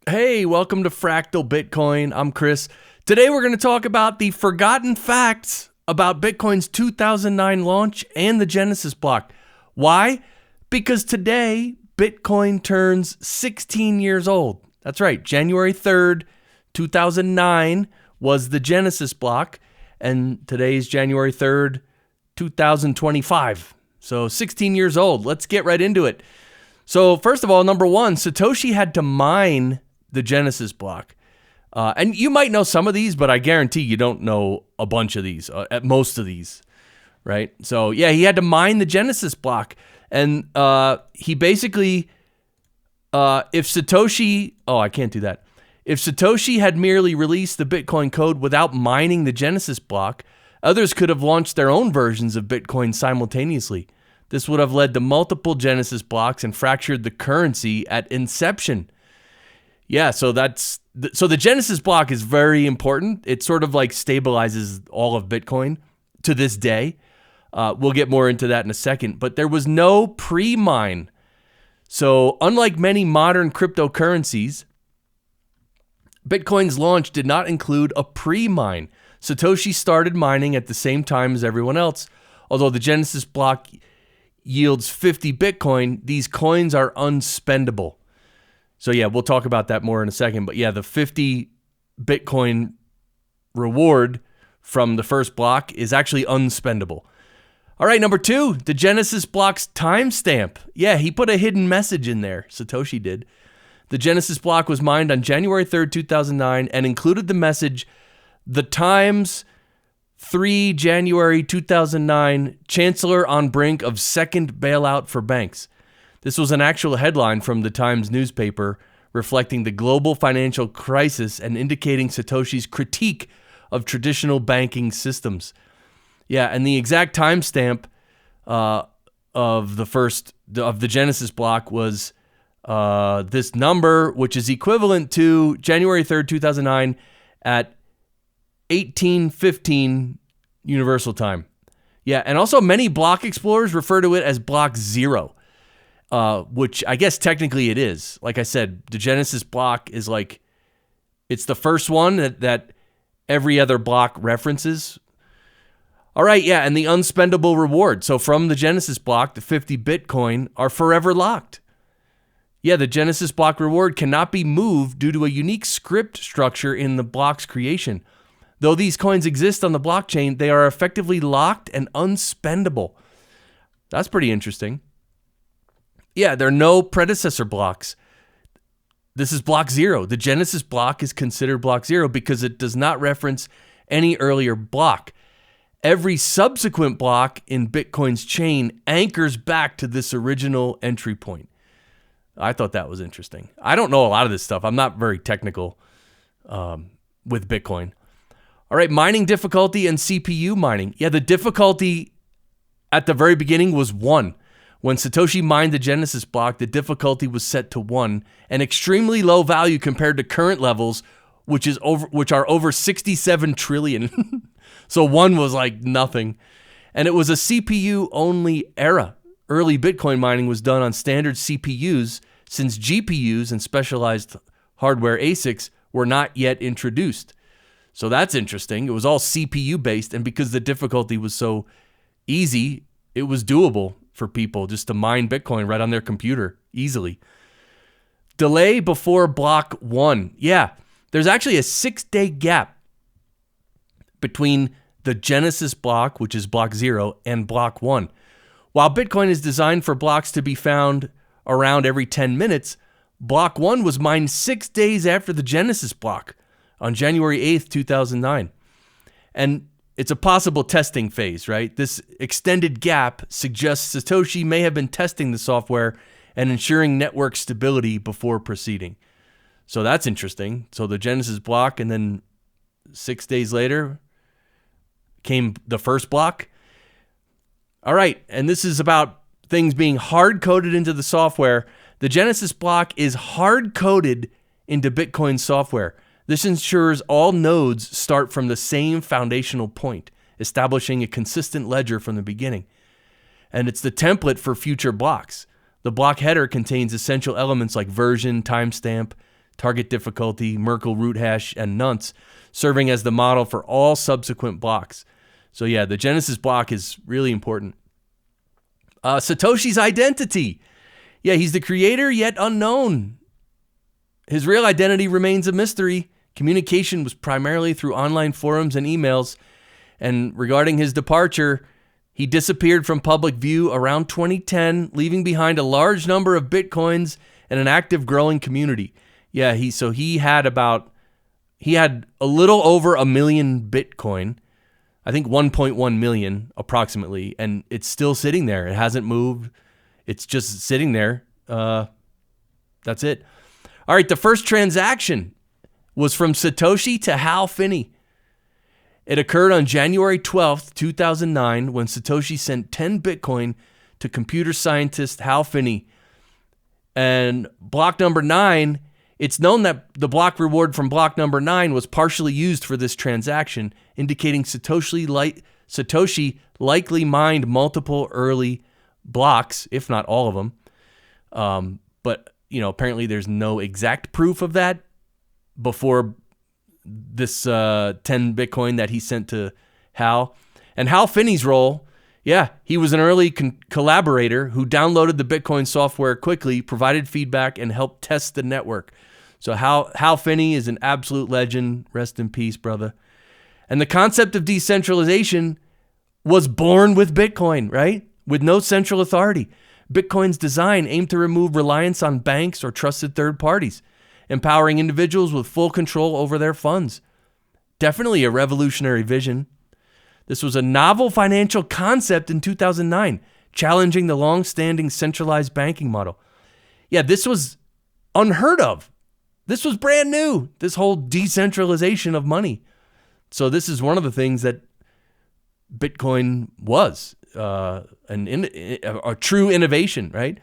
Hey, welcome to Fractal Bitcoin. I'm Chris. Today we're going to talk about the forgotten facts about Bitcoin's 2009 launch and the Genesis block. Why? Because today Bitcoin turns 16 years old. That's right. January 3rd, 2009 was the Genesis block, and today's January 3rd, 2025. So 16 years old. Let's get right into it. So first of all, number one, Satoshi had to mine the Genesis block. And you might know some of these, but I guarantee you don't know a bunch of these, at most of these, right? So yeah, he had to mine the Genesis block. And he basically, if Satoshi had merely released the Bitcoin code without mining the Genesis block, others could have launched their own versions of Bitcoin simultaneously. This would have led to multiple Genesis blocks and fractured the currency at inception. Yeah, so the Genesis block is very important. It sort of like stabilizes all of Bitcoin to this day. We'll get more into that in a second, but there was no pre-mine. So unlike many modern cryptocurrencies, Bitcoin's launch did not include a pre-mine. Satoshi started mining at the same time as everyone else. Although the Genesis block yields 50 Bitcoin, these coins are unspendable. So yeah, we'll talk about that more in a second. But yeah, the 50 Bitcoin reward from the first block is actually unspendable. All right, number two, the Genesis block's timestamp. Yeah, he put a hidden message in there. Satoshi did. The Genesis block was mined on January 3rd, 2009 and included the message, "The Times, 3 January 2009, Chancellor on brink of second bailout for banks." This was an actual headline from the Times newspaper reflecting the global financial crisis and indicating Satoshi's critique of traditional banking systems. Yeah, and the exact timestamp of the Genesis block was this number, which is equivalent to January 3rd, 2009 at 1815 Universal Time. Yeah, and also many block explorers refer to it as block 0. Which I guess technically it is. Like I said, the Genesis block is like, it's the first one that every other block references. All right, yeah, and the unspendable reward. So from the Genesis block, the 50 Bitcoin are forever locked. Yeah, the Genesis block reward cannot be moved due to a unique script structure in the block's creation. Though these coins exist on the blockchain, they are effectively locked and unspendable. That's pretty interesting. Yeah, there are no predecessor blocks. This is block 0. The Genesis block is considered block 0 because it does not reference any earlier block. Every subsequent block in Bitcoin's chain anchors back to this original entry point. I thought that was interesting. I don't know a lot of this stuff. I'm not very technical with Bitcoin. All right, mining difficulty and CPU mining. Yeah, the difficulty at the very beginning was 1. When Satoshi mined the Genesis block, the difficulty was set to 1, an extremely low value compared to current levels, which are over 67 trillion. So 1 was like nothing. And it was a CPU-only era. Early Bitcoin mining was done on standard CPUs since GPUs and specialized hardware ASICs were not yet introduced. So that's interesting. It was all CPU-based, and because the difficulty was so easy, it was doable for people just to mine Bitcoin right on their computer easily. Delay before block 1. Yeah, there's actually a 6-day gap between the Genesis block, which is block 0, and block 1. While Bitcoin is designed for blocks to be found around every 10 minutes, block 1 was mined 6 days after the Genesis block on January 8th, 2009. And it's a possible testing phase, right? This extended gap suggests Satoshi may have been testing the software and ensuring network stability before proceeding. So that's interesting. So the Genesis block, and then 6 days later came the first block. All right, and this is about things being hard-coded into the software. The Genesis block is hard-coded into Bitcoin software. This ensures all nodes start from the same foundational point, establishing a consistent ledger from the beginning. And it's the template for future blocks. The block header contains essential elements like version, timestamp, target difficulty, Merkle root hash, and nonce, serving as the model for all subsequent blocks. So yeah, the Genesis block is really important. Satoshi's identity. Yeah, he's the creator, yet unknown. His real identity remains a mystery. Communication was primarily through online forums and emails. And regarding his departure, he disappeared from public view around 2010, leaving behind a large number of Bitcoins and an active growing community. Yeah, he had a little over 1 million Bitcoin. I think 1.1 million approximately, and it's still sitting there. It hasn't moved. It's just sitting there. That's it. All right, the first transaction was from Satoshi to Hal Finney. It occurred on January 12th, 2009, when Satoshi sent 10 Bitcoin to computer scientist Hal Finney. And block number 9, it's known that the block reward from block number 9 was partially used for this transaction, indicating Satoshi likely mined multiple early blocks, if not all of them. But apparently there's no exact proof of that before this 10 Bitcoin that he sent to Hal. And Hal Finney's role, yeah, he was an early collaborator who downloaded the Bitcoin software quickly, provided feedback, and helped test the network. So Hal Finney is an absolute legend. Rest in peace, brother. And the concept of decentralization was born with Bitcoin, right? With no central authority. Bitcoin's design aimed to remove reliance on banks or trusted third parties, empowering individuals with full control over their funds. Definitely a revolutionary vision. This was a novel financial concept in 2009, challenging the long-standing centralized banking model. Yeah, this was unheard of. This was brand new, this whole decentralization of money. So this is one of the things that Bitcoin was, a true innovation, right?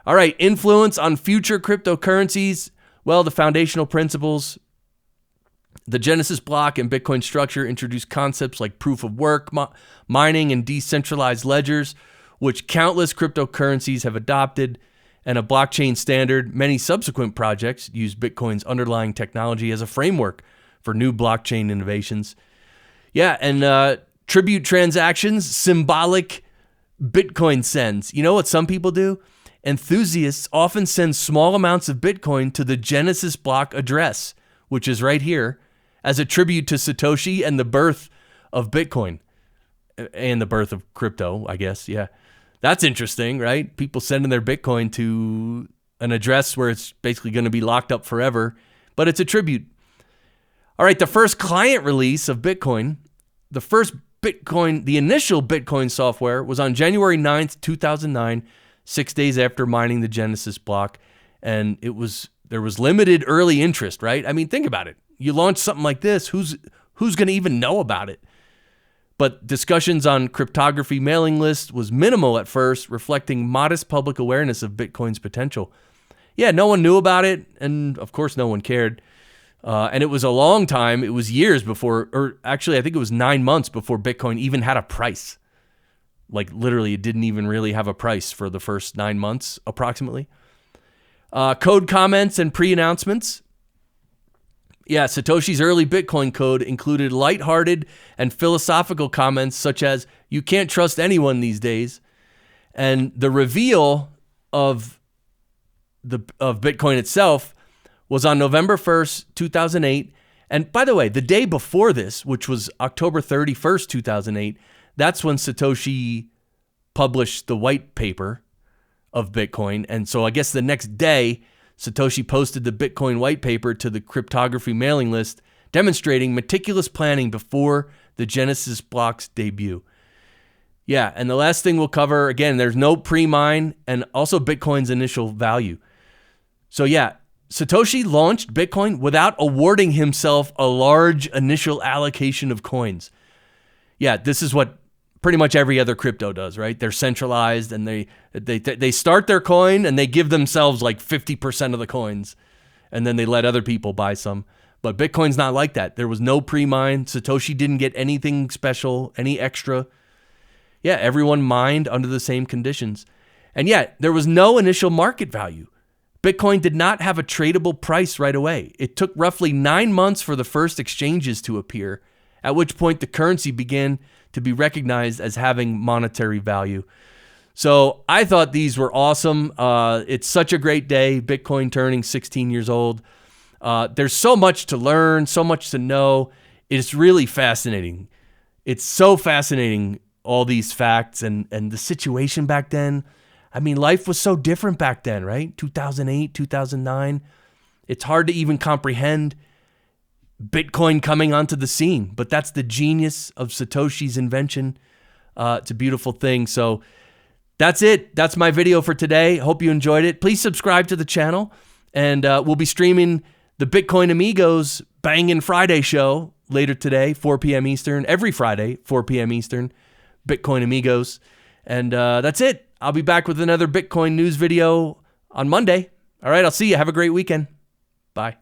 All right, influence on future cryptocurrencies. Well, the foundational principles, the Genesis block and Bitcoin structure introduced concepts like proof of work, mining, and decentralized ledgers, which countless cryptocurrencies have adopted, and a blockchain standard. Many subsequent projects use Bitcoin's underlying technology as a framework for new blockchain innovations. Yeah, and tribute transactions, symbolic Bitcoin sends. You know what some people do? Enthusiasts often send small amounts of Bitcoin to the Genesis block address, which is right here, as a tribute to Satoshi and the birth of Bitcoin and the birth of crypto, I guess. Yeah. That's interesting, right? People sending their Bitcoin to an address where it's basically going to be locked up forever, but it's a tribute. All right, the first client release of Bitcoin, the initial Bitcoin software was on January 9th, 2009, 6 days after mining the Genesis block, and there was limited early interest, right? I mean, think about it. You launch something like this, who's going to even know about it? But discussions on cryptography mailing lists was minimal at first, reflecting modest public awareness of Bitcoin's potential. Yeah, no one knew about it, and of course no one cared. And it was a long time. It was years before, or actually I think it was 9 months before Bitcoin even had a price. Like literally it didn't even really have a price for the first 9 months approximately. Code comments and pre-announcements. Yeah, Satoshi's early Bitcoin code included lighthearted and philosophical comments such as, "You can't trust anyone these days." And the reveal of Bitcoin itself was on November 1st, 2008. And by the way, the day before this, which was October 31st, 2008, that's when Satoshi published the white paper of Bitcoin. And so I guess the next day, Satoshi posted the Bitcoin white paper to the cryptography mailing list, demonstrating meticulous planning before the Genesis block's debut. Yeah, and the last thing we'll cover, again, there's no pre-mine and also Bitcoin's initial value. So yeah, Satoshi launched Bitcoin without awarding himself a large initial allocation of coins. Yeah, this is what pretty much every other crypto does, right? They're centralized and they start their coin and they give themselves like 50% of the coins and then they let other people buy some. But Bitcoin's not like that. There was no pre-mine. Satoshi didn't get anything special, any extra. Yeah, everyone mined under the same conditions. And yet there was no initial market value. Bitcoin did not have a tradable price right away. It took roughly 9 months for the first exchanges to appear, at which point the currency began to be recognized as having monetary value. So I thought these were awesome. It's such a great day, Bitcoin turning 16 years old. There's so much to learn, so much to know. It's really fascinating. It's so fascinating, all these facts and the situation back then. I mean, life was so different back then, right? 2008, 2009. It's hard to even comprehend Bitcoin coming onto the scene, but that's the genius of Satoshi's invention. It's a beautiful thing. So that's it. That's my video for today. Hope you enjoyed it. Please subscribe to the channel, and we'll be streaming the Bitcoin Amigos Bangin' Friday show later today, 4 p.m. Eastern, every Friday, 4 p.m. Eastern, Bitcoin Amigos. And that's it. I'll be back with another Bitcoin news video on Monday. All right, I'll see you. Have a great weekend. Bye.